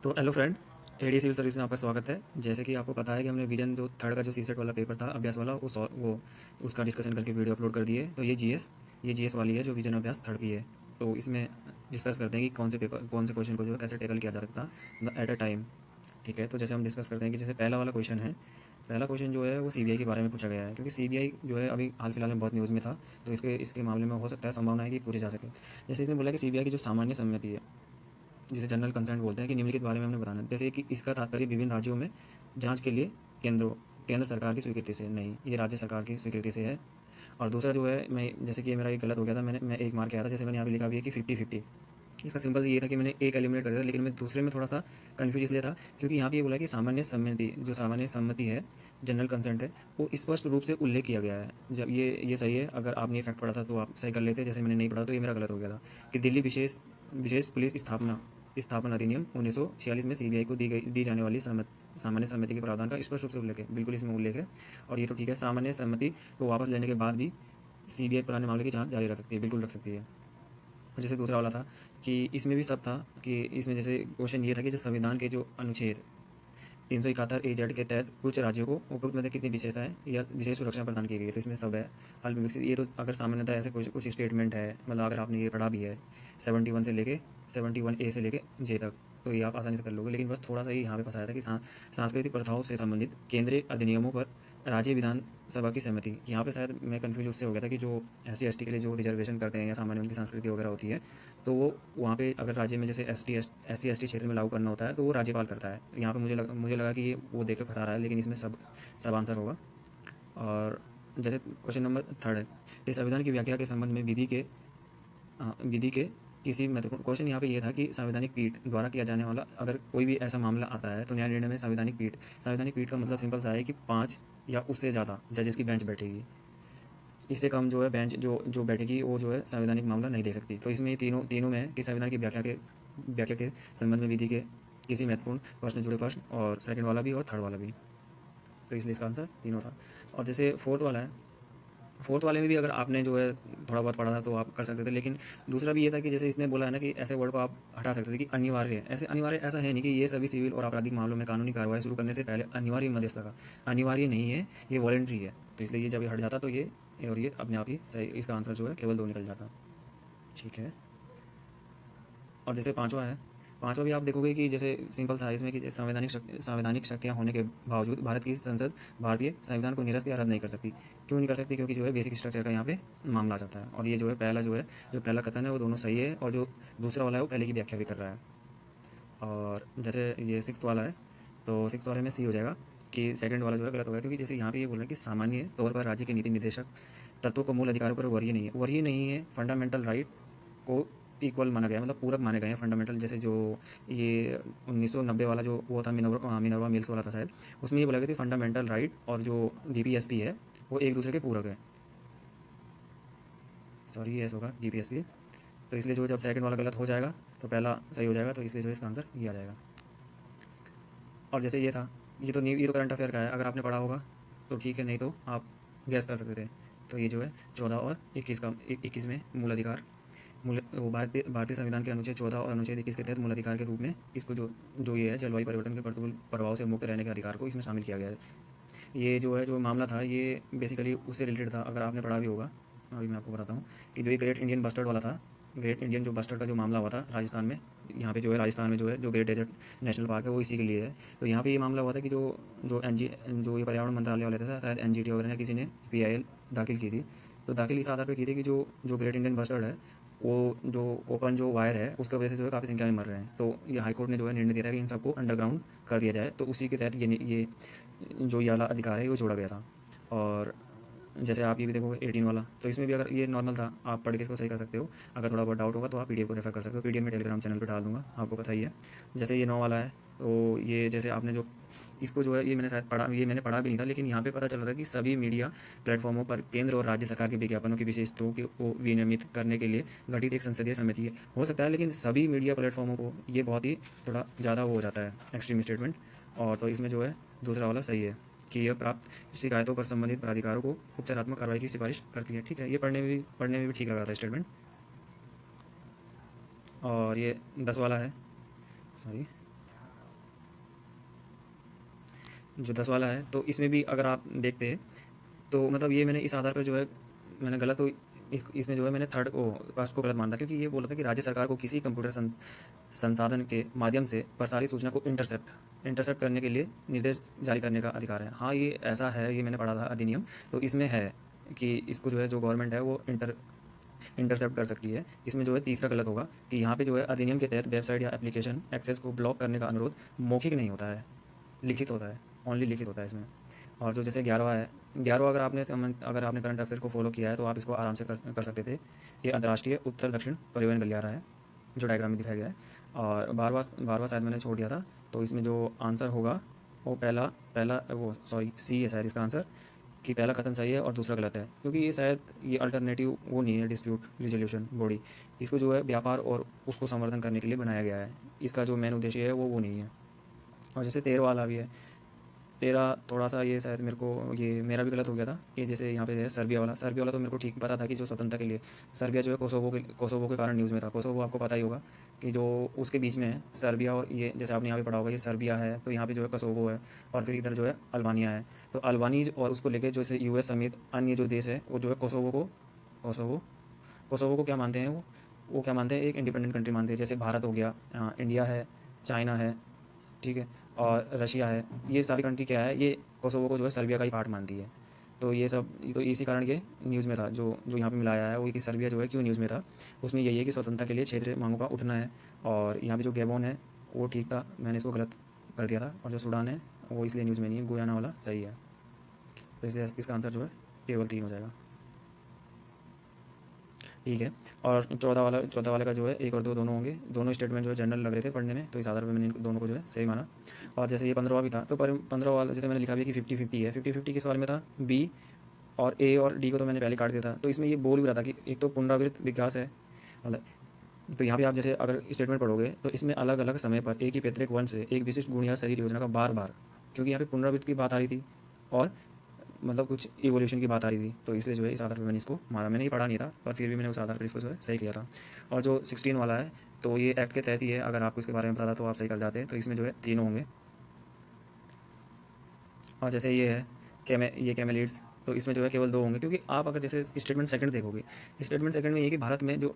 तो hello friend, A D civil service में आपका स्वागत है। जैसे कि आपको पता है कि हमने विजन जो थर्ड का जो सीसेट वाला पेपर था अभ्यास वाला वो उसका डिस्कशन करके वीडियो अपलोड कर दिए। तो ये जीएस वाली है जो विजन अभ्यास थर्ड की है। तो इसमें डिस्कस करते हैं कि कौन से क्वेश्चन को जो है कैसे टैकल किया जा सकता है एट अ टाइम। ठीक है, तो जैसे हम डिस्कस करते हैं कि जैसे पहला वाला क्वेश्चन है। पहला क्वेश्चन जो है वो सीबीआई के बारे में पूछा गया है, क्योंकि सीबीआई जो है अभी हाल फिलहाल में बहुत न्यूज़ में था। तो इसके इसके मामले में हो सकता है, संभावना है कि पूछे जा सके। जैसे इसने बोला कि सीबीआई की जो सामान्य सम्मति है, जिसे जनरल कंसेंट बोलते हैं, कि निम्नलिखित बारे में हमने बताना है। जैसे कि इसका तात्पर्य विभिन्न राज्यों में जांच के लिए केंद्र सरकार की स्वीकृति से नहीं, ये राज्य सरकार की स्वीकृति से है। और दूसरा जो है, मैं जैसे कि मेरा एक गलत हो गया था, मैं एक मार्क आया था, जैसे मैंने यहाँ पे लिखा भी है कि 50-50। इसका सिंपल ये था कि मैंने एक एलिमिनेट कर दिया था, लेकिन मैं दूसरे में थोड़ा सा कन्फ्यूज इसलिए था क्योंकि यहाँ पे ये बोला कि सामान्य सम्मति है, जनरल कंसेंट है, वो स्पष्ट रूप से उल्लेख किया गया है। जब ये सही है, अगर आपने ये फैक्ट पढ़ा था तो आप सही कर लेते, जैसे मैंने नहीं पढ़ा तो ये मेरा गलत हो गया था। कि दिल्ली विशेष विशेष पुलिस स्थापना अधिनियम 1946 में सीबीआई को दी जाने वाली सामान्य सहमति के प्रावधान का स्पष्ट रूप से उल्लेख है, बिल्कुल इसमें उल्लेख है। और ये तो ठीक है, सामान्य सहमति को वापस लेने के बाद भी सीबीआई पुराने मामले की जांच जारी रख सकती है, बिल्कुल रख सकती है। और जैसे दूसरा वाला था कि इसमें भी सब था, कि इसमें जैसे क्वेश्चन ये था कि जो संविधान के जो अनुच्छेद 371 ए जेड के तहत कुछ राज्यों को उपयुक्त में कितनी विशेषताएं या विशेष सुरक्षा प्रदान की गई है। तो इसमें सब है अल्प विकसित। ये तो अगर सामान्यतः ऐसे कुछ कुछ स्टेटमेंट है, मतलब अगर आपने ये पढ़ा भी है 71 ए से लेके जे तक, तो ये आप आसानी से कर लोगे। लेकिन बस थोड़ा सा ही यहाँ पे फंसाया था कि सांस्कृतिक प्रथाओं से संबंधित केंद्रीय अधिनियमों पर राज्य विधानसभा की सहमति। यहाँ पे शायद मैं कंफ्यूज उससे हो गया था कि जो SC ST के लिए जो रिजर्वेशन करते हैं या सामान्य उनकी संस्कृति वगैरह होती है, तो वो वहाँ पे अगर राज्य में जैसे SC ST क्षेत्र में लागू करना होता है तो वो राज्यपाल करता है। यहाँ पे मुझे लगा कि ये वो देख के फंसा रहा है, लेकिन इसमें सब आंसर होगा। और जैसे क्वेश्चन नंबर थर्ड है कि संविधान की व्याख्या के संबंध में विधि के किसी महत्वपूर्ण क्वेश्चन यहाँ पे ये था कि संवैधानिक पीठ द्वारा किया जाने वाला अगर कोई भी ऐसा मामला आता है तो न्याय निर्णय में संवैधानिक पीठ का मतलब सिंपल सा है कि 5 या उससे ज़्यादा जजेस की बेंच बैठेगी। इससे कम जो है बेंच जो जो बैठेगी वो जो है संवैधानिक मामला नहीं दे सकती। तो इसमें ये तीनों तीनों में है कि संविधान की व्याख्या के संबंध में विधि के किसी महत्वपूर्ण प्रश्न जुड़े प्रश्न, और सेकंड वाला भी और थर्ड वाला भी। तो इसलिए इसका आंसर तीनों था। और जैसे फोर्थ वाला है, फोर्थ वाले में भी अगर आपने जो है थोड़ा बहुत पढ़ा था तो आप कर सकते थे। लेकिन दूसरा भी ये था कि जैसे इसने बोला है ना कि ऐसे वर्ड को आप हटा सकते थे कि अनिवार्य है। अनिवार्य ऐसा है नहीं कि ये सभी सिविल और आपराधिक मामलों में कानूनी कार्रवाई शुरू करने से पहले अनिवार्य मध्यस्थता का अनिवार्य नहीं है, ये वॉलेंट्री है। तो इसलिए ये जब ये हट जाता तो ये अपने आप ही सही, इसका आंसर जो है केवल 2 निकल जाता। ठीक है। और जैसे पांचवा है, पांचवा भी आप देखोगे कि जैसे सिंपल सा है इसमें कि संवैधानिक शक्तियाँ होने के बावजूद भारत की संसद भारतीय संविधान को निरस्त या रद्द नहीं कर सकती। क्यों नहीं कर सकती? क्योंकि जो है बेसिक स्ट्रक्चर का यहाँ पे मामला आ जाता है। और ये जो है जो पहला कथन है वो दोनों सही है, और जो दूसरा वाला है वो पहले की व्याख्या भी कर रहा है। और जैसे ये सिक्स वाला है, तो सिक्स वाले में सी हो जाएगा कि सेकंड वाला जो है गलत होगा, क्योंकि जैसे यहाँ पे ये बोल रहे हैं कि सामान्य तौर पर राज्य के नीति निर्देशक तत्वों को मूल अधिकारों पर वरीय नहीं है, फंडामेंटल राइट को इक्वल माना गया है, मतलब पूरक माने गए हैं फंडामेंटल। जैसे जो ये 1990 वाला जो वो था, मिनर्वा मिल्स वाला था शायद, उसमें ये बोला गया कि फंडामेंटल राइट और जो DPSP है वो एक दूसरे के पूरक है। सॉरी, ये ऐसा होगा DPSP। तो इसलिए जो जब सेकंड वाला गलत हो जाएगा तो पहला सही हो जाएगा, तो इसलिए जो इसका आंसर ये आ जाएगा। और जैसे ये था, ये तो करंट अफेयर का है, अगर आपने पढ़ा होगा तो ठीक है, नहीं तो आप गैस कर सकते थे। तो ये जो है 14 और 21 में मूल अधिकार, मूल वो भारतीय संविधान के अनुच्छेद 14 और अनुच्छेद 21 के तहत मूल अधिकार के रूप में इसको जो जो ये है जलवायु परिवर्तन के प्रतिकूल प्रभाव से मुक्त रहने के अधिकार को इसमें शामिल किया गया है। ये जो है जो मामला था ये बेसिकली उससे रिलेटेड था, अगर आपने पढ़ा भी होगा। अभी मैं आपको बताता हूँ कि जो ये ग्रेट इंडियन बस्टर्ड वाला था, ग्रेट इंडियन जो बस्टर्ड का जो मामला हुआ था राजस्थान में, यहाँ पे जो है राजस्थान में जो है जो ग्रेट डेजर्ट नेशनल पार्क है वो इसी के लिए है। तो यहाँ पे ये मामला हुआ था कि जो ये पर्यावरण मंत्रालय वाले थे, शायद NGT वगैरह ने किसी ने PIL दाखिल की थी। तो दाखिल इस आधार पर की थी कि जो जो ग्रेट इंडियन बस्टर्ड है वो जो ओपन जो वायर है उसकी वजह से जो है काफ़ी संख्या में मर रहे हैं। तो ये हाईकोर्ट ने जो है निर्णय दिया था कि इन सबको अंडरग्राउंड कर दिया जाए। तो उसी के तहत ये जो ये वाला अधिकार है वो जोड़ा गया था। और जैसे आप ये भी देखोगे 18 वाला, तो इसमें भी अगर ये नॉर्मल था, आप पढ़ के इसको सही कर सकते हो। अगर थोड़ा बहुत डाउट होगा तो आप PDF को रेफर कर सकते हो, PDF में टेलीग्राम चैनल पे डाल दूंगा, आपको पता ही है। जैसे ये 9 वाला है, तो ये जैसे आपने जो इसको जो है ये मैंने पढ़ा भी नहीं था, लेकिन यहाँ पे पता चल रहा है कि सभी मीडिया प्लेटफॉर्मों पर केंद्र और राज्य सरकार के विज्ञापनों की विशेषताओं को विनियमित करने के लिए गठित एक संसदीय समिति है। हो सकता है, लेकिन सभी मीडिया प्लेटफॉर्मों को ये बहुत ही थोड़ा ज़्यादा वो हो जाता है एक्सट्रीम स्टेटमेंट। और तो इसमें जो है दूसरा वाला सही है कि यह प्राप्त शिकायतों पर संबंधित प्राधिकारों को उपचारात्मक कार्रवाई की सिफारिश करती है। ठीक है, ये पढ़ने में भी ठीक लगा था स्टेटमेंट। और ये 10 वाला है, सॉरी, जो 10 वाला है, तो इसमें भी अगर आप देखते हैं तो मतलब ये मैंने इस आधार पर जो है मैंने गलत तो इसमें जो है मैंने थर्ड को फर्स्ट को गलत माना था, क्योंकि ये बोला था कि राज्य सरकार को किसी कंप्यूटर संसाधन के माध्यम से प्रसारित सूचना को इंटरसेप्ट करने के लिए निर्देश जारी करने का अधिकार है। हाँ, ये ऐसा है, ये मैंने पढ़ा था अधिनियम, तो इसमें है कि इसको जो है जो गवर्नमेंट है वो इंटरसेप्ट कर सकती है। इसमें जो है तीसरा गलत होगा कि यहाँ पे जो है अधिनियम के तहत वेबसाइट या एप्लीकेशन एक्सेस को ब्लॉक करने का अनुरोध मौखिक नहीं होता है, लिखित होता है, ओनली लिखित होता है इसमें। और जो जैसे 11वां है, 11वां अगर आपने करंट अफेयर को फॉलो किया है तो आप इसको आराम से कर सकते थे। ये अंतर्राष्ट्रीय उत्तर दक्षिण परिवहन गलियारा है, जो डायग्राम में दिखाया गया है। और 12वां शायद मैंने छोड़ दिया था, तो इसमें जो आंसर होगा वो पहला पहला वो सॉरी सी है शायद इसका आंसर, कि पहला कथन सही है और दूसरा गलत है, क्योंकि ये शायद ये अल्टरनेटिव वो नहीं है, डिस्प्यूट रिजोल्यूशन बॉडी। इसको जो है व्यापार और उसको संवर्धन करने के लिए बनाया गया है, इसका जो मेन उद्देश्य है वो नहीं है। और जैसे 13 वाला भी है, 13 थोड़ा सा ये शायद मेरे को ये मेरा भी गलत हो गया था कि जैसे यहाँ पे है सर्बिया वाला तो मेरे को ठीक पता था कि जो स्वतंत्रता के लिए सर्बिया जो है कोसोवो के कारण न्यूज़ में था। कोसोवो आपको पता ही होगा कि जो उसके बीच में है सर्बिया, और ये जैसे आपने यहाँ पे पढ़ा होगा ये सर्बिया है, तो यहाँ पे जो है कोसोवो है, और फिर इधर जो है अल्बानिया है। तो अल्बानीज और उसको लेके जैसे यूएस समेत अन्य जो देश है वो जो है कोसोवो कोसोवो को क्या मानते हैं, वो क्या मानते हैं, एक इंडिपेंडेंट कंट्री मानते हैं। जैसे भारत हो गया, इंडिया है, चाइना है, ठीक है, और रशिया है, ये सारी कंट्री क्या है, ये कोसोवो को जो है सर्बिया का ही पार्ट मानती है। तो ये सब तो इसी कारण ये न्यूज़ में था, जो जो यहाँ पे मिलाया है वो कि सर्बिया जो है क्यों न्यूज़ में था, उसमें यही है कि स्वतंत्रता के लिए क्षेत्रीय मांगों का उठना है। और यहाँ पे जो गैबोन है वो ठीक था, मैंने इसको गलत कर दिया था, और जो सूडान है वो इसलिए न्यूज़ में नहीं है, गुयाना वाला सही है। तो इसलिए इसका आंसर जो है केवल 3 हो जाएगा, ठीक है। और 14 वाले का जो है 1 और 2 दोनों होंगे, दोनों स्टेटमेंट जो है जनरल लग रहे थे पढ़ने में, तो इस आधार पर मैंने इन दोनों को जो है सही माना। और जैसे ये 15वां भी था, तो 15 वाला जैसे मैंने लिखा भी है कि 50-50 है, 50-50 किस बारे में था, बी, और ए और डी को तो मैंने पहले काट दिया था। तो इसमें ये बोल भी रहा था कि एक तो पुनरावृत्त विकास है, मतलब तो यहाँ पे आप जैसे अगर स्टेटमेंट पढ़ोगे तो इसमें अलग अलग समय पर एक ही पैतृक वंश से एक विशिष्ट गुण या शरीर योजना का बार बार, क्योंकि यहाँ पे पुनरावृत्त की बात आ रही थी और मतलब कुछ इवोल्यूशन की बात आ रही थी, तो इसलिए जो है इस आधार पर मैंने इसको मारा। मैंने ये पढ़ा नहीं था, पर फिर भी मैंने उस आधार पर इसको जो है सही किया था। और जो 16 वाला है, तो ये एक्ट के तहत ही है, अगर आपको इसके बारे में पता था तो आप सही कर जाते हैं। तो इसमें जो है तीनों होंगे। और जैसे ये है ये कैमेलिड्स, तो इसमें जो है केवल 2 होंगे, क्योंकि आप अगर जैसे स्टेटमेंट सेकंड देखोगे, स्टेटमेंट सेकंड में ये कि भारत में जो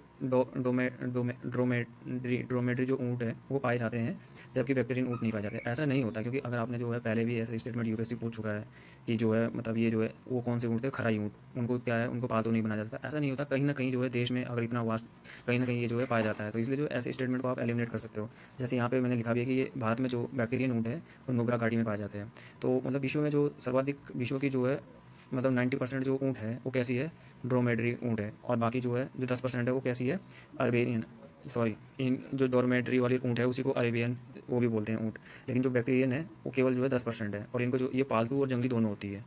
ड्रोमेट्री जो ऊँट है वो पाए जाते हैं, जबकि बैक्टीरियन ऊँट नहीं पाए जाते। ऐसा नहीं होता, क्योंकि अगर आपने जो है पहले भी ऐसे स्टेटमेंट यूपीएससी पूछ चुका है कि जो है मतलब ये जो है वो कौन से ऊँट थे, खराई ऊँट, उनको क्या है, उनको पालतू नहीं बनाया जाता। ऐसा नहीं होता, कहीं ना कहीं जो है देश में अगर इतना वास्ट कहीं ना कहीं ये जो है पाया जाता है, तो इसलिए जो ऐसे स्टेटमेंट को आप एलिमिनेट कर सकते हो। जैसे यहाँ पे मैंने लिखा भी है कि ये भारत में जो बैक्टीरियन ऊँट है वो नुब्रा घाटी में पाए जाते हैं। तो मतलब विश्व में जो सर्वाधिक विश्व की जो है मतलब 90% जो ऊँट है वो कैसी है, ड्रोमेड्री ऊँट है, और बाकी जो है जो 10% है वो कैसी है, अरेबियन, सॉरी, इन जो डोरमेट्री वाली ऊँट है उसी को अरेबियन वो भी बोलते हैं ऊँट। लेकिन जो बैक्टीरियन है वो केवल जो है 10% है, और इनको जो ये पालतू और जंगली दोनों होती है,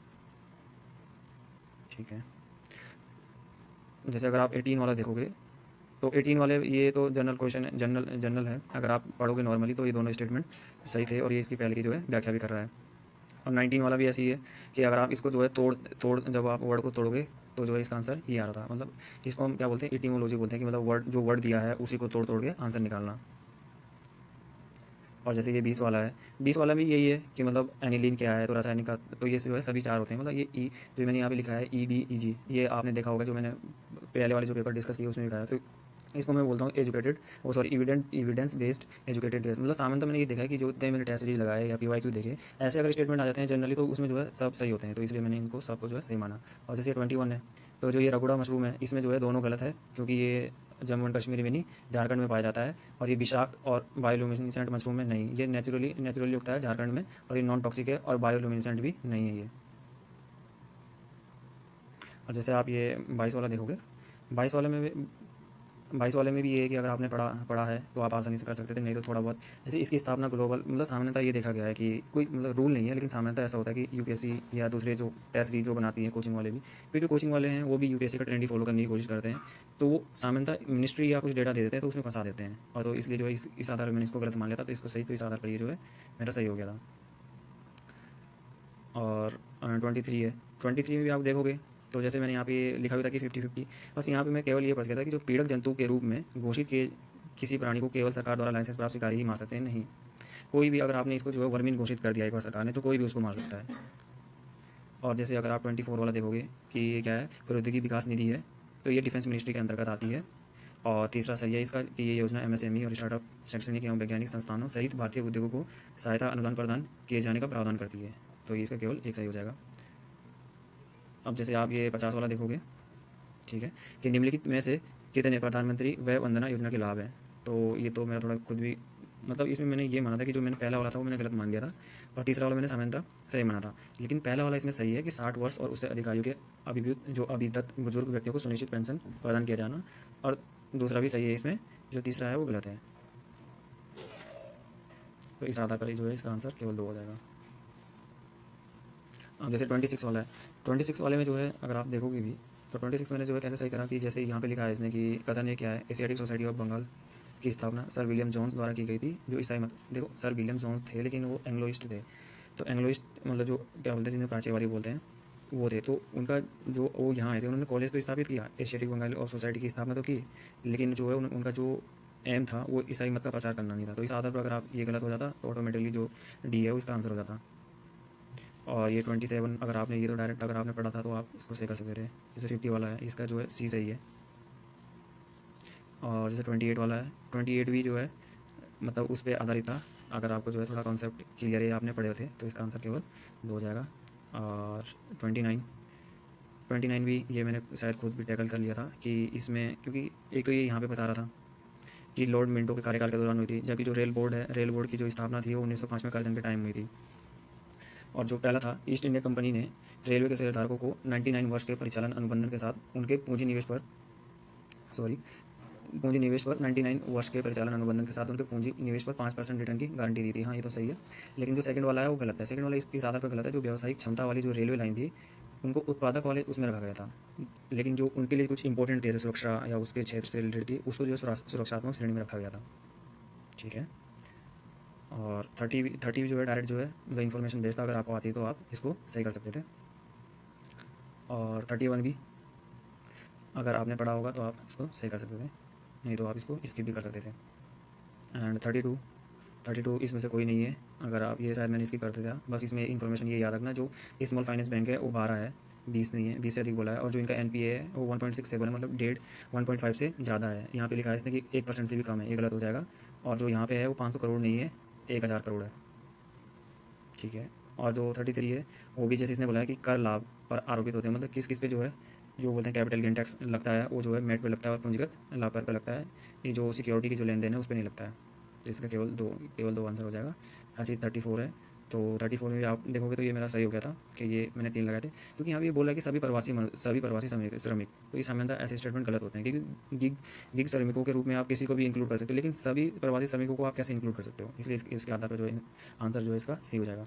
ठीक है। जैसे अगर आप 18 वाला देखोगे, तो 18 वाले ये तो जनरल क्वेश्चन है, जनरल है, अगर आप पढ़ोगे नॉर्मली तो ये दोनों स्टेटमेंट सही थे, और ये इसकी पहले की जो है व्याख्या भी कर रहा है। और 19 वाला भी ऐसी ही है कि अगर आप इसको जो है तोड़ जब आप वर्ड को तोड़ोगे तो जो है इसका आंसर ये आ रहा था। मतलब इसको हम क्या बोलते हैं, इटिमोलॉजी बोलते हैं, कि मतलब वर्ड जो वर्ड दिया है उसी को तोड़ तोड़ के आंसर निकालना। और जैसे ये 20 वाला है, 20 वाला भी यही है कि मतलब एनिलीन क्या है, तो रासायनिक का, तो ये जो है सभी 4 होते हैं। मतलब ये ई जो मैंने यहाँ पे लिखा है EBEG, ये आपने देखा होगा, जो मैंने पहले वाले जो पेपर डिस्कस किए उसमें लिखा है। तो इसको मैं बोलता हूँ एजुकेटेड, वो sorry evidence based educated guess. मतलब सामान्य तो मैंने ये देखा है कि जो इतने मैंने टेस्ट सीरीज लगाए या PYQ देखे, ऐसे अगर स्टेटमेंट आ जाते हैं जनरली तो उसमें जो है सब सही होते हैं, तो इसलिए मैंने इनको सबको जो है सही माना। और जैसे 21 है, तो जो ये रगुड़ा मशरूम है इसमें जो है दोनों गलत है, क्योंकि ये जम्मू एंड कश्मीर में नहीं, झारखंड में पाया जाता है। और ये विषाक्त और बायोल्यूमिनेसेंट मशरूम में नहीं, ये नेचुरली उगता है झारखंड में, और ये नॉन टॉक्सिक है और बायोल्यूमिनेसेंट भी नहीं है ये। और जैसे आप ये 22 वाला देखोगे, 22 वाले में भी 22 वाले में भी ये है कि अगर आपने पढ़ा पढ़ा है तो आप आसानी से कर सकते थे, नहीं तो थोड़ा बहुत। जैसे इसकी स्थापना ग्लोबल, मतलब सामान्यतः ये देखा गया है कि कोई मतलब रूल नहीं है, लेकिन सामान्यतः ऐसा होता है कि यूपीएससी या दूसरे जो टेस्ट सीरीज जो बनाती हैं कोचिंग वाले भी, क्योंकि जो कोचिंग वाले हैं वो भी यूपीएससी का ट्रेंड ही फॉलो करने की कोशिश करते हैं, तो वो सामान्यतः मिनिस्ट्री या कुछ डेटा दे देते हैं तो उसमें फंसा देते हैं। और तो इसलिए जो है इस आधार पर मैंने इसको गलत मान लिया था, तो इसको सही, तो इस आधार पर ये जो है मेरा सही हो गया था। और 23 है, 23 में भी आप देखोगे तो जैसे मैंने यहाँ पे लिखा हुआ था कि 50-50, बस यहाँ पे मैं केवल ये बच गया था कि जो पीड़क जंतु के रूप में घोषित किए किसी प्राणी को केवल सरकार द्वारा लाइसेंस प्राप्त शिकारी ही मार सकते हैं, नहीं। कोई भी अगर आपने इसको जो है वर्मिन घोषित कर दिया एक बार सरकार ने, तो कोई भी उसको मार सकता है। और जैसे अगर आप 24 वाला देखोगे कि ये क्या है, प्रौद्योगिकी विकास निधि है, तो ये डिफेंस मिनिस्ट्री के अंतर्गत आती है। और तीसरा सही है इसका कि ये योजना एमएसएमई और स्टार्टअप, शैक्षणिक एवं वैज्ञानिक संस्थानों सहित भारतीय उद्योगों को सहायता अनुदान प्रदान किए जाने का प्रावधान करती है। तो ये इसका केवल एक सही हो जाएगा। अब जैसे आप ये 50 वाला देखोगे, ठीक है, कि निम्नलिखित में से कितने प्रधानमंत्री वय वंदना योजना के लाभ हैं। तो ये तो मेरा थोड़ा खुद भी मतलब इसमें मैंने ये माना था कि जो मैंने पहला वाला था वो मैंने गलत मान दिया था, और तीसरा वाला मैंने सामान्यतः सही माना था। लेकिन पहला वाला इसमें सही है कि 60 वर्ष और उससे अधिक आयु के अभिदत्त बुजुर्ग व्यक्तियों को सुनिश्चित पेंशन प्रदान किया जाना, और दूसरा भी सही है इसमें, जो तीसरा है वो गलत है। तो इस आधार पर जो है इसका आंसर केवल 2 हो जाएगा। अब जैसे 26 वाला है, 26 वाले में जो है अगर आप देखोगे भी, तो 26 मैंने जो है कैसे सही करा कि जैसे यहाँ पे लिखा है इसने कि कथन ये क्या है, एशियाटिक सोसाइटी ऑफ बंगाल की स्थापना सर विलियम जोन्स द्वारा की गई थी, जो ईसाई मत, देखो सर विलियम जोन्स थे लेकिन वो एंग्लोइस्ट थे। तो एंग्लोइस्ट मतलब जो क्या बोलते हैं, जिन्हें प्राच्यवादी बोलते हैं, वो थे। तो उनका जो वो यहाँ आए थे, उन्होंने कॉलेज तो स्थापित किया, एशियाटिक बंगाल और सोसाइटी की स्थापना तो की, लेकिन जो है उनका जो एम था वो ईसाई मत का प्रचार करना नहीं था। तो इस आधार पर अगर आप ये गलत हो जाता तो ऑटोमेटिकली जो डी है उसका आंसर हो जाता। और ये 27 अगर आपने ये तो डायरेक्ट अगर आपने पढ़ा था तो आप इसको सही कर सकते थे। जैसे 50 वाला है, इसका जो है सी सही है। और जैसे 28 वाला है, 28 भी जो है मतलब उस पर आधारित था। अगर आपको जो है थोड़ा कॉन्सेप्ट क्लियर है, आपने पढ़े थे, तो इसका आंसर केवल 2 हो जाएगा। और 29 भी ये मैंने शायद खुद भी टैकल कर लिया था कि इसमें, क्योंकि एक तो ये यहाँ पे फंसा रहा था कि लॉर्ड मिंटो के कार्यकाल के दौरान हुई थी, जबकि जो रेल बोर्ड है, रेल बोर्ड की जो स्थापना थी वो 1905 में कर्जन के टाइम हुई थी। और जो पहला था, ईस्ट इंडिया कंपनी ने रेलवे के शेयरधारकों को 99 वर्ष के परिचालन अनुबंधन के साथ उनके पूंजी निवेश पर 99 वर्ष के परिचालन अनुबंधन के साथ उनके पूंजी निवेश पर 5% रिटर्न की गारंटी दी थी। हाँ, ये तो सही है। लेकिन जो सेकंड वाला है वो गलत है। सेकंड वाला इस आधार पर गलत है, जो व्यावसायिक क्षमता वाली जो रेलवे लाइन थी उनको उत्पादक वाले उसमें रखा गया था, लेकिन जो उनके लिए कुछ इंपॉर्टेंट थे, जैसे सुरक्षा या उसके क्षेत्र से रिलेटेड थी, उसको जो है सुरक्षात्मक श्रेणी में रखा गया था। ठीक है। और 30 जो है डायरेक्ट जो है मतलब इन्फॉर्मेशन बेस्ड था, अगर आपको आती है तो आप इसको सही कर सकते थे। और 31 भी अगर आपने पढ़ा होगा तो आप इसको सही कर सकते थे, नहीं तो आप इसको स्किप भी कर सकते थे। एंड 32 इसमें से कोई नहीं है। अगर आप ये शायद मैंने स्किप कर दिया, बस इसमें इन्फॉर्मेशन ये याद रखना, जो स्मॉल फाइनेंस बैंक है वो 12 है, 20 नहीं है, 20 से अधिक बोला है। और जो इनका एनपीए है वो 1.67 है, मतलब 1.5 से ज़्यादा है। यहाँ पे लिखा है इसने कि 1% से भी कम है, ये गलत हो जाएगा। और जो यहाँ पे है वो 500 करोड़ नहीं है, 1000 करोड़ है। ठीक है। और जो 33 है वो भी जैसे इसने बोला है कि कर लाभ पर आरोपित होते हैं, मतलब किस किस पे जो है जो बोलते हैं कैपिटल गेन टैक्स लगता है, वो जो है मेट पे लगता है और पूंजीगत लाभ कर पे लगता है। ये जो सिक्योरिटी की जो लेन देन है उस पर नहीं लगता है। तो इसका केवल दो आंसर हो जाएगा। ऐसे ही 34 है, तो 34 में भी आप देखोगे तो ये मेरा सही हो गया था कि ये मैंने 3 लगाए थे, क्योंकि यहाँ पे ये बोला है कि सभी प्रवासी श्रमिक। तो इस सामान्यतः ऐसे स्टेटमेंट गलत होते हैं, क्योंकि गिग श्रमिकों के रूप में आप किसी को भी इंक्लूड कर सकते हो, लेकिन सभी प्रवासी श्रमिकों को आप कैसे इंक्लूड कर सकते हो, इसलिए इसके आधार पर जो है आंसर जो है इसका सी हो जाएगा।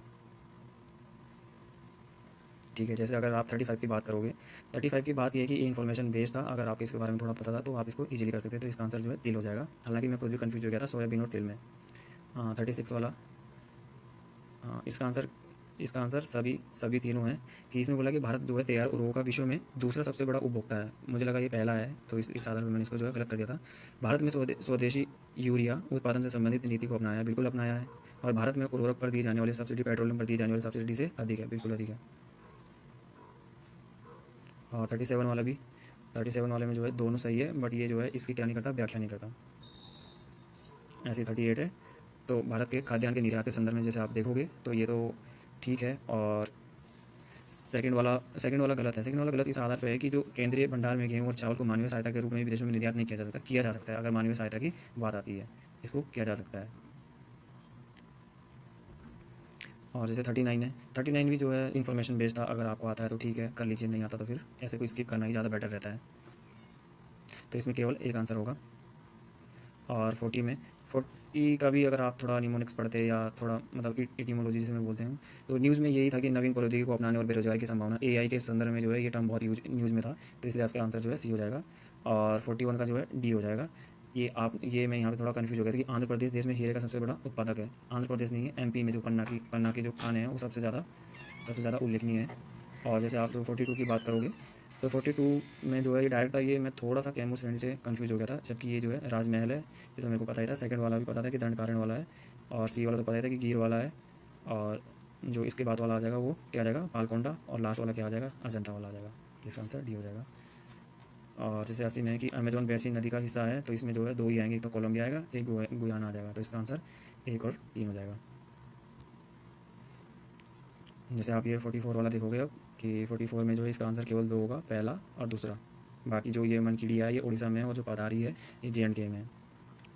ठीक है। जैसे अगर आप 35 की बात करोगे, 35 की बात ये है कि ये इन्फॉर्मेशन बेस्ड था, अगर आपको इसके बारे में थोड़ा पता था तो आप इसको इजीली कर सकते थे। तो इसका आंसर जो है तिल हो जाएगा। हालांकि मैं खुद भी कंफ्यूज हो गया था सोयाबीन और तिल में। 36 वाला, इसका आंसर सभी तीनों हैं। कि इसमें बोला कि भारत जो है तैयार उर्वरकों का विश्व में दूसरा सबसे बड़ा उपभोक्ता है। मुझे लगा ये पहला है, तो इस आधार पर मैंने इसको जो है गलत कर दिया था। भारत में स्वदेशी यूरिया उत्पादन से संबंधित नीति को अपनाया है, बिल्कुल अपनाया है। और भारत में उर्वरक पर दी जाने वाली सब्सिडी पेट्रोलियम पर दी जाने वाली सब्सिडी से अधिक है, बिल्कुल अधिक है। और 37 वाले में जो है दोनों सही है, बट ये जो है इसकी क्या नहीं करता, व्याख्या नहीं करता। ऐसी 38 है, तो भारत के खाद्यान्न के निर्यात के संदर्भ में जैसे आप देखोगे तो ये तो ठीक है। और सेकंड वाला गलत है। सेकंड वाला गलत इस आधार पर है कि जो केंद्रीय भंडार में गेहूं और चावल को मानवीय सहायता के रूप में विदेशों में निर्यात नहीं किया जा सकता है। अगर मानवीय सहायता की बात आती है, इसको किया जा सकता है। और जैसे 39 भी जो है इन्फॉर्मेशन बेस्ड था, अगर आपको आता है तो ठीक है कर लीजिए, नहीं आता तो फिर ऐसे को स्किप करना ही ज़्यादा बेटर रहता है। तो इसमें केवल एक आंसर होगा। और 40 का भी अगर आप थोड़ा निमोनिक्स पढ़ते या थोड़ा मतलब इटीमोलॉजी जिसमें बोलते हैं, तो न्यूज़ में यही था कि नवीन प्रौद्योगिकी को अपनाने और बेरोजगारी की संभावना, एआई के संदर्भ में जो है ये टर्म बहुत न्यूज़ में था, तो इसलिए इसका आंसर जो है सी हो जाएगा। और 41 का जो है डी हो जाएगा। ये मैं यहाँ पे थोड़ा कन्फ्यूज हो गया था कि आंध्र प्रदेश देश में हीरे का सबसे बड़ा उत्पादक है। आंध्र प्रदेश नहीं है, एमपी में जो पन्ना की जो खाने हैं वो सबसे ज़्यादा उल्लेखनीय है। और जैसे आप जो 42 की बात करोगे, तो 42 में जो है ये डायरेक्ट था, ये मैं थोड़ा सा कैमू श्रेणी से कंफ्यूज हो गया था, जबकि ये जो है राजमहल है, ये तो मेरे को पता ही था। सेकंड वाला भी पता था कि दंडकारण्य वाला है। और सी वाला तो पता ही था कि गिर वाला है, और जो इसके बाद वाला आ जाएगा वो क्या आ जाएगा, पालकोंडा, और लास्ट वाला क्या आ जाएगा, अजंता वाला आ जाएगा। इसका आंसर डी हो जाएगा। और जैसे 80 में है कि अमेजोन बेसिन नदी का हिस्सा है, तो इसमें जो है 2 ही आएंगे, एक तो कोलंबिया आएगा, एक गुयाना आ जाएगा। तो इसका आंसर 1 और 3 हो जाएगा। जैसे आप ये 44 वाला देखोगे अब कि 44 में जो है इसका आंसर केवल 2 होगा, पहला और दूसरा। बाकी जो ये मनकीडिया है ये उड़ीसा में है, और जो पधारी है ये JNK में है।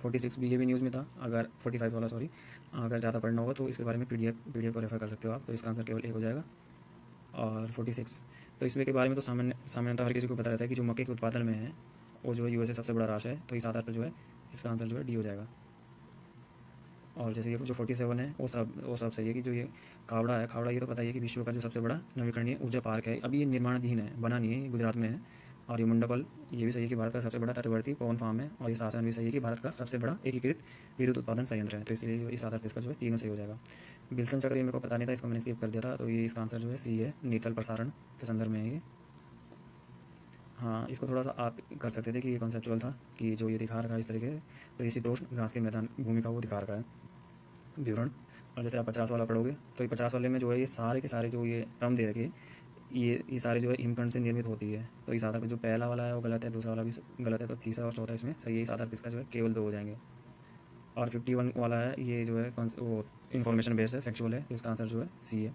46 भी, ये भी न्यूज़ में था। अगर 45 वाला, सॉरी, अगर ज़्यादा पढ़ना होगा तो इसके बारे में PDF को रेफर कर सकते हो आप। तो इसका आंसर केवल 1 हो जाएगा। और 46, तो इसमें के बारे में तो सामान्यतः हर किसी को पता रहता है कि जो मक्के के उत्पादन में है वो जो है USA सबसे बड़ा राष्ट्र है। तो इस आधार पर जो है इसका आंसर जो है डी हो जाएगा। और जैसे ये जो 47 है वो सब सही है कि जो ये खावड़ा है, खावड़ा ये तो पता ही है कि विश्व का जो सबसे बड़ा नवीकरणीय ऊर्जा पार्क है। अभी ये निर्माणाधीन है, बना नहीं है, ये गुजरात में है। और ये मुंडापल, ये भी सही है कि भारत का सबसे बड़ा तटवर्ती पवन फार्म है। और ये शासन भी सही है कि भारत का सबसे बड़ा एकीकृत विद्युत उत्पादन संयंत्र है। तो इसलिए इस आधार पर इसका जो है तीनों सही हो जाएगा। बिल्सन चक्र ये मेरे को पता नहीं था, इसको मैंने स्किप कर दिया था। तो ये इसका आंसर जो है सी है, नीतल प्रसारण के संदर्भ में है ये। हाँ, इसको थोड़ा सा आप कर सकते थे कि ये कॉन्सेप्चुअल था कि जो ये दिखा रखा है इस तरीके से, तो ये शीतोष्ण घास के मैदान भूमि का वो दिखा रखा है विवरण। और जैसे आप 50 वाला पढ़ोगे तो ये 50 वाले में जो है ये सारे के सारे जो ये टर्म दे रखे, ये सारे जो है हिमखंड से निर्मित होती है। तो इस आधार पर जो पहला वाला है वो गलत है, दूसरा वाला भी गलत है, तो तीसरा और चौथा इसमें सही है। इस आधार पर इसका जो है केवल 2 हो जाएंगे। और 51 वाला है ये जो है वो इन्फॉर्मेशन बेस्ड है, फैक्चुअल है, तो इसका आंसर जो है सी है।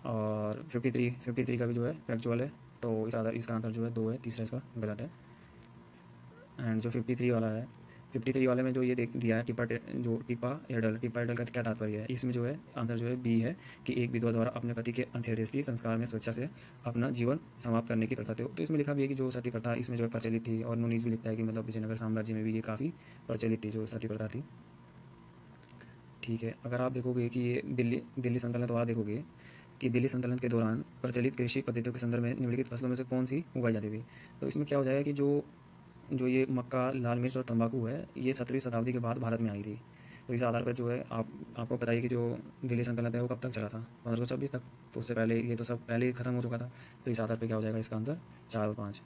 और 53 का भी जो है फैक्चुअल है, तो इसका आंसर जो है 2 है, तीसरा इसका गलत है। एंड जो 53 वाला है, 53 वाले में जो ये देख दिया है टिपा एडल का क्या तात्पर्य है, इसमें जो है आंसर जो है बी है कि एक विधवा द्वारा अपने पति के अंत्येष्टि संस्कार में स्वेच्छा से अपना जीवन समाप्त करने की प्रथा थी। तो इसमें लिखा भी है कि जो सती प्रथा इसमें जो है प्रचलित थी। और नूनीज भी लिखता है कि मतलब विजयनगर साम्राज्य में भी ये काफ़ी प्रचलित थी जो सती प्रथा थी। ठीक है, अगर आप देखोगे कि ये दिल्ली सल्तनत वाला देखोगे कि दिल्ली सल्तनत के दौरान प्रचलित कृषि पद्धतियों के संदर्भ में निम्नलिखित फसलों में से कौन सी उगाई जाती थी। तो इसमें क्या हो जाएगा कि जो जो ये मक्का, लाल मिर्च और तंबाकू है ये 17वीं शताब्दी के बाद भारत में आई थी। तो इस आधार पर जो है आपको पता है कि जो दिल्ली सल्तनत है वो कब तक चला था, 1526 तक। तो उससे पहले ये तो सब पहले ही खत्म हो चुका था। तो इस आधार पर क्या हो जाएगा इसका आंसर 4 और 5।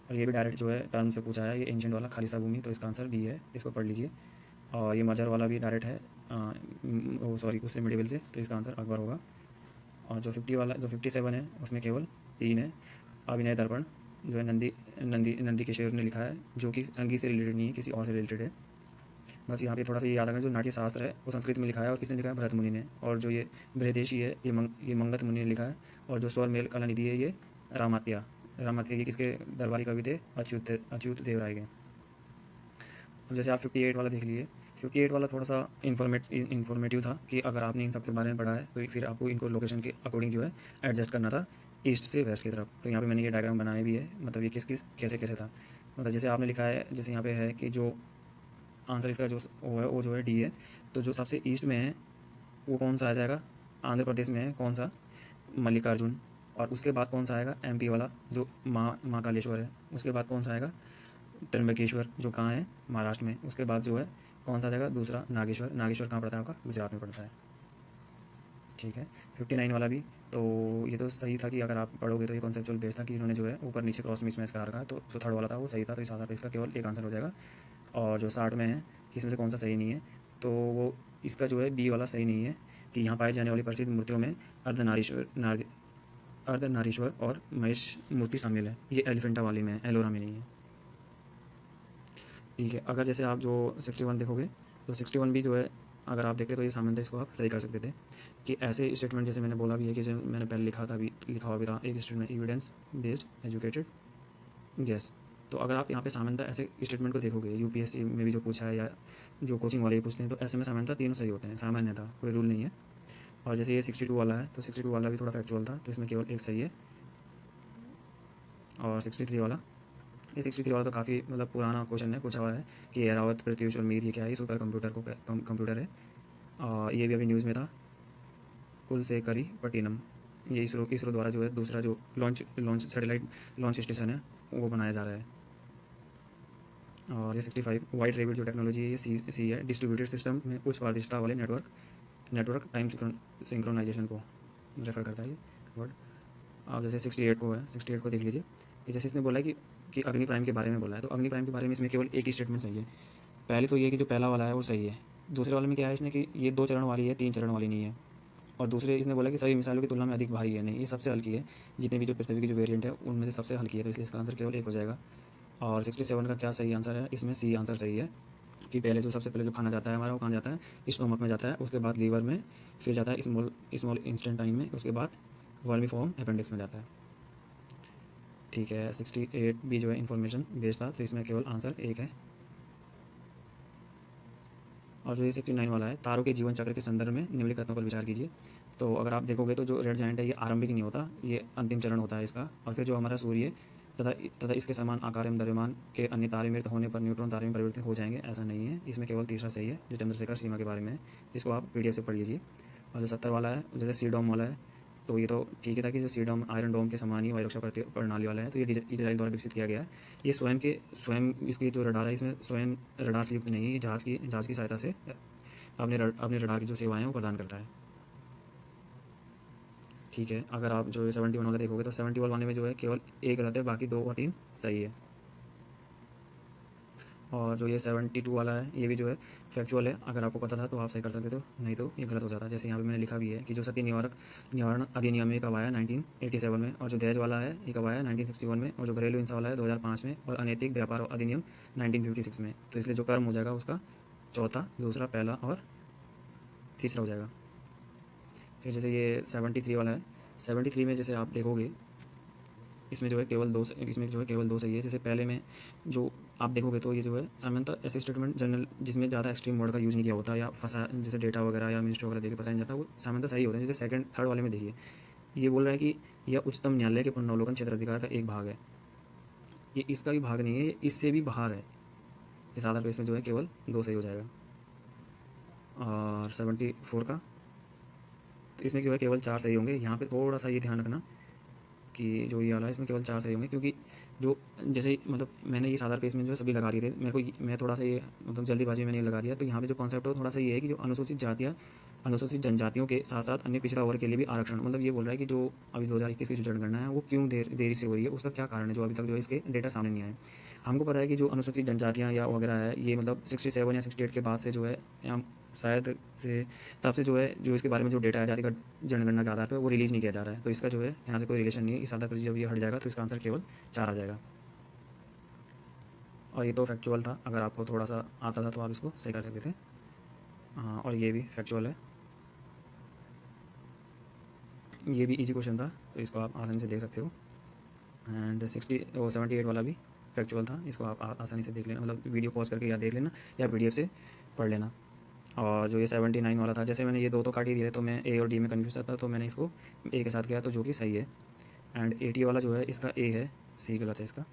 और ये भी डायरेक्ट जो है टर्म से पूछा है, ये एंशिएंट वाला खालिसा भूमि, तो इसका आंसर बी है, इसको पढ़ लीजिए। और ये मजर वाला भी डायरेक्ट है, सॉरी उससे मिडिवल से, तो इसका आंसर अकबर होगा। और जो 57 है उसमें केवल 3 है। अभिनय दर्पण जो है नंदी किशोर ने लिखा है, जो कि संगीत से रिलेटेड नहीं है, किसी और से रिलेटेड है। बस यहाँ पे थोड़ा सा ये याद रखना, जो नाट्य शास्त्र है वो संस्कृत में लिखा है, और किसने लिखा है, भरत मुनि ने। और जो ये बृहदेशी है ये मंगत मुनि ने लिखा है। और जो स्वर मेल कला निधि है ये रामात्या ये किसके दरबारी कवि थे, अच्युत देव राय के। अब जैसे आप 58 वाला देख लिए, 58 वाला थोड़ा सा इन्फॉर्मेटिव था कि अगर आपने इन सब के बारे में पढ़ा है तो फिर आपको इनको लोकेशन के अकॉर्डिंग जो है एडजस्ट करना था, ईस्ट से वेस्ट की तरफ। तो यहाँ पे मैंने ये डायग्राम बनाया भी है, मतलब ये कैसे कैसे था। मतलब जैसे आपने लिखा है, जैसे यहाँ पे है कि जो आंसर इसका जो वो जो है डी है। तो जो सबसे ईस्ट में है वो कौन सा आ जाएगा, आंध्र प्रदेश में है कौन सा, मल्लिकार्जुन। और उसके बाद कौन सा आएगा, MP वाला जो महाकालेश्वर है। उसके बाद कौन सा आएगा, त्र्यंबकेश्वर, जो कहाँ है, महाराष्ट्र में। उसके बाद जो है कौन सा जाएगा, दूसरा नागेश्वर कहाँ पड़ता है आपका, गुजरात में पड़ता है। ठीक है, 59 वाला भी, तो ये तो सही था कि अगर आप पढ़ोगे तो ये कॉन्सेप्चुअल बेस था कि इन्होंने जो है ऊपर नीचे क्रॉस मिसमैच करा रखा है। तो जो थर्ड वाला था वो सही था, तो इस आधार पर इसका केवल एक आंसर हो जाएगा। और जो 60 में है कि इसमें से कौन सा सही नहीं है, तो वो इसका जो है बी वाला सही नहीं है कि यहाँ पाई जाने वाली प्रसिद्ध मूर्तियों में अर्धनारीश्वर और महेश मूर्ति शामिल है। ये एलिफेंटा वाली में है, एलोरा में नहीं है। ठीक है, अगर जैसे आप जो 61 देखोगे तो 61 भी जो है अगर आप देखें तो ये सामान्यतः इसको आप सही कर सकते थे कि ऐसे स्टेटमेंट जैसे मैंने बोला भी है कि जो मैंने पहले लिखा हुआ भी था एक statement, evidence based educated guess. तो अगर आप यहाँ पे सामान्यतः ऐसे स्टेटमेंट को देखोगे, UPSC में भी जो पूछा है या जो कोचिंग वाले पूछते हैं, तो ऐसे में सामान्यतः तीनों सही होते हैं, सामान्यतः कोई रूल नहीं है। और जैसे ये 62 वाला है, तो 62 वाला भी थोड़ा फैक्चुअल था, तो इसमें केवल एक सही है। और 63 वाला, ये 63 वाला तो काफ़ी मतलब पुराना क्वेश्चन है, पूछा हुआ है कि एरावत, प्रत्युष और मीर ये क्या है, ये सुपर कंप्यूटर है। और ये भी अभी न्यूज़ में था, कुलशेखरी पट्टिनम, ये इसरो द्वारा जो है दूसरा जो सैटेलाइट लॉन्च स्टेशन है वो बनाया जा रहा है। और ये 65 वाइट रेबिट जो टेक्नोलॉजी है ये सी है, डिस्ट्रीब्यूटेड सिस्टम में उच्च वार्षिकता वाले नेटवर्क टाइम सिंक्रोनाइजेशन को रेफर करता है ये वर्ड। अब जैसे 68 को है, 68 को देख लीजिए कि जैसे इसने बोला है कि कि अग्नि प्राइम के बारे में बोला है, तो अग्नि प्राइम के बारे में इसमें केवल एक ही स्टेटमेंट सही है। पहले तो ये कि जो पहला वाला है वो सही है। दूसरे वाले में क्या है इसने कि ये 2 चरण वाली है, 3 चरण वाली नहीं है। और दूसरे इसने बोला कि सभी मिसाइलों की तुलना में अधिक भारी है। नहीं, ये सबसे हल्की है। जितने भी जो पृथ्वी की जो वेरिएंट है उनमें से सबसे हल्की है, तो इसलिए इसका आंसर केवल एक हो जाएगा। और 67 का क्या सही आंसर है, इसमें सी आंसर सही है कि पहले जो सबसे पहले जो खाना जाता है हमारा वो कहाँ जाता है, स्टोमक में जाता है, उसके बाद लीवर में, फिर जाता है स्मॉल स्मॉल इंस्टेंटाइन में, उसके बाद वर्मीफॉर्म अपेंडिक्स में जाता है। ठीक है, 68 भी जो है इन्फॉर्मेशन बेस्ड था, तो इसमें केवल आंसर एक है। और जो ये 69 वाला है, तारों के जीवन चक्र के संदर्भ में निम्नलिखित कथनों पर विचार कीजिए। तो अगर आप देखोगे तो जो रेड जायंट है ये आरंभिक नहीं होता, ये अंतिम चरण होता है इसका। और फिर जो हमारा सूर्य तथा तथा इसके समान आकार एवं द्रव्यमान के अन्य तारे मृत होने पर न्यूट्रॉन तारे में परिवर्तित हो जाएंगे, ऐसा नहीं है। इसमें केवल तीसरा सही है, जो चंद्रशेखर सीमा के बारे में है। इसको आप पीडीएफ से पढ़ लीजिए। और जो 70 वाला है, जैसे सी डोम वाला है, तो ये तो ठीक है था कि जो सी डोम आयरन डोम के समान ही वायुरक्षा प्रणाली वाला है, तो ये इजराइल द्वारा विकसित किया गया है। ये स्वयं इसकी जो रडार है इसमें स्वयं रडार से युक्त नहीं है, ये जहाज़ की सहायता से अपने रडार की जो सेवाएं हैं वो प्रदान करता है। ठीक है, अगर आप जो 71 वाला देखोगे तो 71 वाले में जो है केवल एक गलत है, बाकी 2 और 3 सही है। और जो ये 72 वाला है ये भी जो है फैक्चुअल है। अगर आपको पता था तो आप सही कर सकते थे, नहीं तो ये गलत हो जाता है। जैसे यहाँ पे मैंने लिखा भी है कि जो सती निवारण अधिनियम ये कब आया 1987 में, और जो दहेज वाला है ये कब आया 1961 में, और जो घरेलू हिंसा वाला है 2005 में, और अनैतिक व्यापार अधिनियम 1956 में। तो इसलिए जो कर्म हो जाएगा उसका चौथा, दूसरा, पहला और तीसरा हो जाएगा। फिर जैसे ये 73 वाला है, 73 में जैसे आप देखोगे इसमें जो है केवल दो सही है। जैसे पहले में जो आप देखोगे तो ये जो है सामान्यतः ऐसे स्टेटमेंट जनरल जिसमें ज़्यादा एक्सट्रीम वर्ड का यूज़ नहीं किया होता या फंसा, जैसे डेटा वगैरह या मिनिस्ट्री वगैरह देके फंसाया नहीं जाता, वो सामान्यतः सही होता है। जैसे सेकंड थर्ड वाले में देखिए, ये बोल रहा है कि यह उच्चतम न्यायालय के पुनर्वलोकन क्षेत्राधिकार का एक भाग है। ये इसका भी भाग नहीं है, ये इससे भी बाहर है। इस आधार पर इसमें जो है केवल 2 सही हो जाएगा। और 74 का, तो इसमें जो है केवल 4 सही होंगे। यहाँ पे थोड़ा सा ये ध्यान रखना कि जो ये वाला है इसमें केवल 4 सही होंगे, क्योंकि जो जैसे मतलब मैंने इस आधार पे इसमें जो है सभी लगा दिए थे। मैं थोड़ा सा ये मतलब जल्दीबाजी में मैंने लगा दिया। तो यहाँ पे जो कॉन्सेप्ट है थोड़ा सा ये है कि जो अनुसूचित जनजातियों के साथ साथ अन्य पिछड़ा वर्ग के लिए भी आरक्षण, मतलब ये बोल रहा है कि जो अभी 2021 की जो जनगणना है वो क्यों देरी से हो रही है, उसका क्या कारण है, जो अभी तक जो है इसके डेटा सामने नहीं आए। हमको पता है कि जो अनुसूचित जनजातियाँ या वगैरह है ये मतलब 67 या 68 के बाद से जो है शायद से तब से जो है जो इसके बारे में जो डेटा है जातिगत जनगणना के आधार पर वो रिलीज़ नहीं किया जा रहा है। तो इसका जो है यहाँ से कोई रिलेशन नहीं है। इस आधार पर जब ये हट जाएगा तो इसका आंसर केवल 4 आ जाएगा। और ये तो फैक्चुअल था, अगर आपको थोड़ा सा आता था तो आप इसको सही कर सकते थे। हाँ, और ये भी फैक्चुअल है, ये भी इजी क्वेश्चन था, तो इसको आप आसानी से देख सकते हो। एंड 78 वाला भी फैक्चुअल था, इसको आप आसानी से देख लेना, मतलब वीडियो पॉज करके या देख लेना या पीडीएफ से पढ़ लेना। और जो ये 79 वाला था, जैसे मैंने ये 2 तो काट ही दिए, तो मैं ए और डी में कन्फ्यूज था, तो मैंने इसको ए के साथ किया, तो जो कि सही है। एंड 80 वाला जो है इसका ए है, सी गलत है इसका।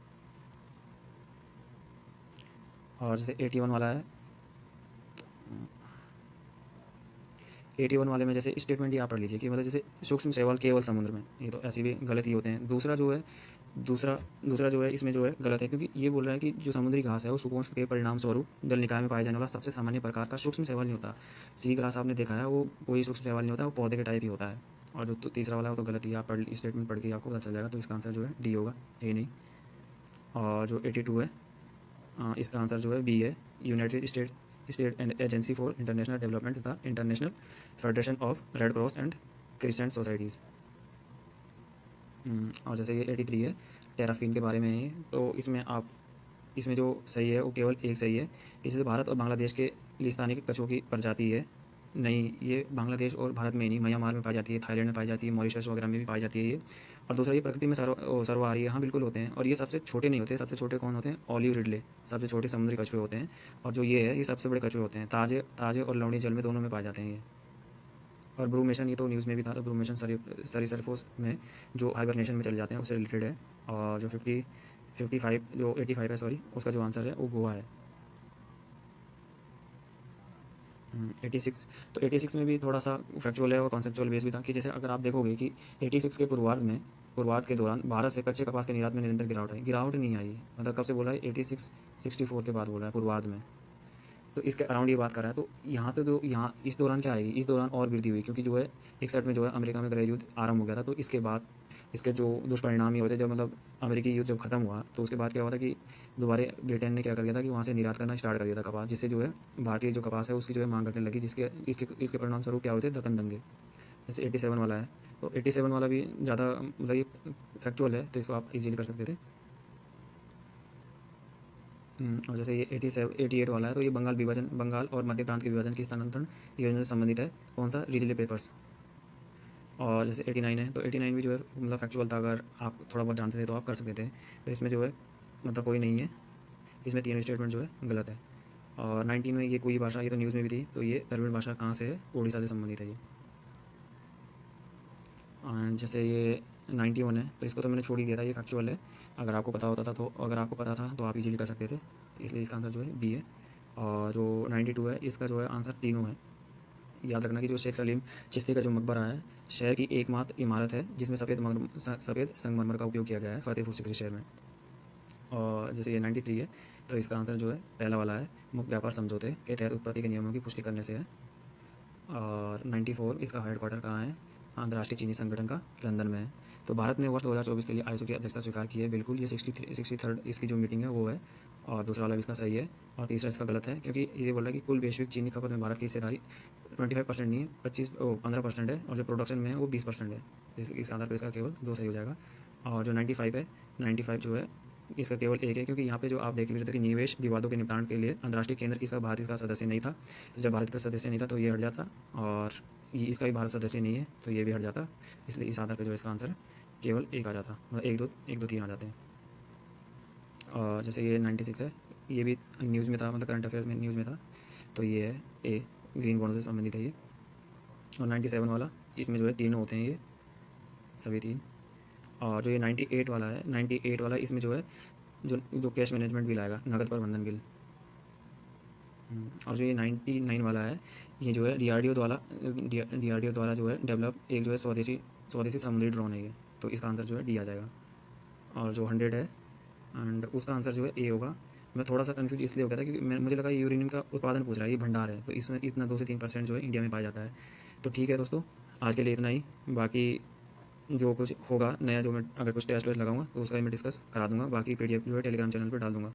और जैसे 81 वाला है, 81 वाले में जैसे स्टेटमेंट ही आप पढ़ लीजिए कि मतलब जैसे सूक्ष्म शैवाल केवल समुद्र में, ये तो ऐसे भी गलत ही होते हैं। दूसरा जो है इसमें जो है गलत है, क्योंकि ये बोल रहा है कि जो समुद्री घास है वो सुपोष्ण के परिणाम स्वरूप जल निकाय में पाए जाने वाला सबसे सामान्य प्रकार का सूक्ष्म शैवाल नहीं होता। सी ग्रास आपने देखा है, वो कोई सूक्ष्म शैवाल नहीं होता, वो पौधे के टाइप ही होता है। और जो तीसरा वाला है वो तो गलत ही, आप स्टेटमेंट पढ़ के आपको पता चल जाएगा। तो इसका आंसर जो है डी होगा, ए नहीं। और जो 82 है इसका आंसर जो है बी है, United State Agency for International Development तथा International Federation of Red Cross and Crescent Societies. और जैसे ये 83 है, टेराफिन के बारे में है ये, तो इसमें जो सही है वो केवल एक सही है कि जैसे भारत और बांग्लादेश के लिस्तानी कछुओं की प्रजाति है। नहीं, ये बांग्लादेश और भारत में ही नहीं, म्यांमार में पाई जाती है, थाईलैंड में पाई जाती है, मॉरिशस वगैरह में भी पाई जाती है ये। और दूसरा, ये प्रकृति में सर्वहारी है, हाँ बिल्कुल होते हैं। और ये सबसे छोटे नहीं होते, सबसे छोटे कौन होते हैं, ऑलिव रिडले सबसे छोटे समुद्री कछुए होते हैं। और जो ये है ये सबसे बड़े कछुए होते हैं, ताजे और लवणीय जल में दोनों में पाए जाते हैं ये। और ब्रूमेशन, ये तो न्यूज़ में भी था, तो ब्रूमेशन सरीसृपों में जो हाइबरनेशन में चले जाते हैं उससे रिलेटेड है। और जो 85 है सॉरी, उसका जो आंसर है वो गोवा है। 86, तो 86 में भी थोड़ा सा फैक्चुअल है और कॉन्सेप्चुअल बेस भी था कि जैसे अगर आप देखोगे कि 86 के पूर्वार्ध के दौरान भारत से कच्चे कपास के निर्यात में निरंतर गिरावट नहीं आई। मतलब कब से बोला है, 64 के बाद बोला है पूर्वार्ध में। तो इसके अराउंड ये बात कर रहा है। तो यहाँ तो जो यहाँ इस दौरान क्या आएगी, इस दौरान और वृद्धि हुई, क्योंकि जो है एक साइड में जो है अमेरिका में गृह युद्ध आरंभ हो गया था। तो इसके बाद इसके जो दुष्परिणाम ये होते, जब मतलब अमेरिकी युद्ध जब खत्म हुआ तो उसके बाद क्या हुआ था कि दोबारा ब्रिटेन ने क्या कर दिया था कि वहाँ से निर्यात करना स्टार्ट कर दिया था कपास, जिससे जो है भारतीय जो कपास है उसकी जो है मांग घटने लगी, जिसके इसके इसके परिणाम स्वरूप क्या होते दक्कन दंगे। जैसे 87 वाला है, तो 87 वाला भी ज़्यादा मतलब ये फैक्चुअल है, तो इसको आप इजीली कर सकते थे। और जैसे ये 88 वाला है, तो ये बंगाल और मध्य प्रांत के विभाजन की स्थानांतरण योजना से संबंधित है। कौन सा, रिजली पेपर्स। और जैसे 89 है, तो 89 भी जो है मतलब फैक्चुअल था, अगर आप थोड़ा बहुत जानते थे तो आप कर सकते थे। तो इसमें जो है मतलब कोई नहीं है, इसमें तीनों स्टेटमेंट जो है गलत है। और 19 में ये कोई भाषा, ये तो न्यूज़ में भी थी, तो ये द्रविड़ भाषा कहाँ से है, उड़ीसा से संबंधित है ये। और जैसे ये 91 है, तो इसको तो मैंने छोड़ ही दिया था, ये फैक्चुअल है। अगर आपको पता होता था तो अगर आपको पता था तो आप इजीली कर सकते थे, तो इसलिए इसका आंसर जो है बी है। और जो 92 है, इसका जो है आंसर तीनों है। याद रखना कि जो शेख सलीम चिश्ती का जो मकबरा है, शहर की एकमात्र इमारत है जिसमें सफ़ेद संगमरमर का उपयोग किया गया है फतेहपुर सीकरी शहर में। और जैसे ये 93 है, तो इसका आंसर जो है पहला वाला है, मुक्त व्यापार समझौते के तहत उत्पत्ति के नियमों की पुष्टि करने से है। और 94 इसका हेडक्वार्टर कहाँ है, अंतर्राष्ट्रीय चीनी संगठन का लंदन में है। तो भारत ने वर्ष 2024 के लिए आईएसओ की अध्यक्षता स्वीकार की है, बिल्कुल ये 63rd इसकी जो मीटिंग है वो है। और दूसरा वाला भी इसका सही है, और तीसरा इसका गलत है, क्योंकि ये बोल रहा है कि कुल वैश्विक चीनी खपत में भारत की हिस्सेदारी 25% नहीं है, 15% है, और जो प्रोडक्शन में है वो 20% है। तो इस आधार पर इसका केवल दो सही हो जाएगा। और जो 95 है, 95 जो है इसका केवल एक है, क्योंकि यहाँ पे जो आप देख रहे थे कि निवेश विवादों के निपटान के लिए अंतर्राष्ट्रीय केंद्र इसका भारत का सदस्य नहीं था। तो जब भारत का सदस्य नहीं था तो ये हट जाता, और ये इसका भी भारत सदस्य नहीं है तो ये भी हट जाता। इसलिए इस आधार पर जो इसका आंसर केवल एक आ जाता, मतलब एक दो तीन आ जाते हैं। और जैसे ये 96 है, ये भी न्यूज़ में था, मतलब करंट अफेयर में न्यूज़ में था, तो ये है ए, ग्रीन बॉन्ड से संबंधित है ये। और 97 वाला, इसमें जो है तीनों होते हैं ये, सभी तीन। और जो ये 98 वाला है, 98 वाला इसमें जो है जो जो कैश मैनेजमेंट बिल आएगा, नगद प्रबंधन बिल। और जो ये 99 वाला है, ये जो है डीआरडीओ द्वारा जो है डेवलप एक जो है स्वदेशी समुद्री ड्रोन है ये, तो इसका आंसर जो है डी आ जाएगा। और जो 100 है, एंड उसका आंसर जो है ए होगा। मैं थोड़ा सा कंफ्यूज इसलिए हो गया था क्योंकि मुझे लगा यूरेनियम का उत्पादन पूछ रहा है, ये भंडार है, तो इसमें इतना 2 से 3% जो है इंडिया में पाया जाता है। तो ठीक है दोस्तों, आज के लिए इतना ही। बाकी जो कुछ होगा नया, जो मैं अगर कुछ टेस्ट वेस्ट लगाऊंगा तो उसका मैं डिस्कस करा दूंगा, बाकी पीडीएफ जो है टेलीग्राम चैनल पर डाल दूंगा।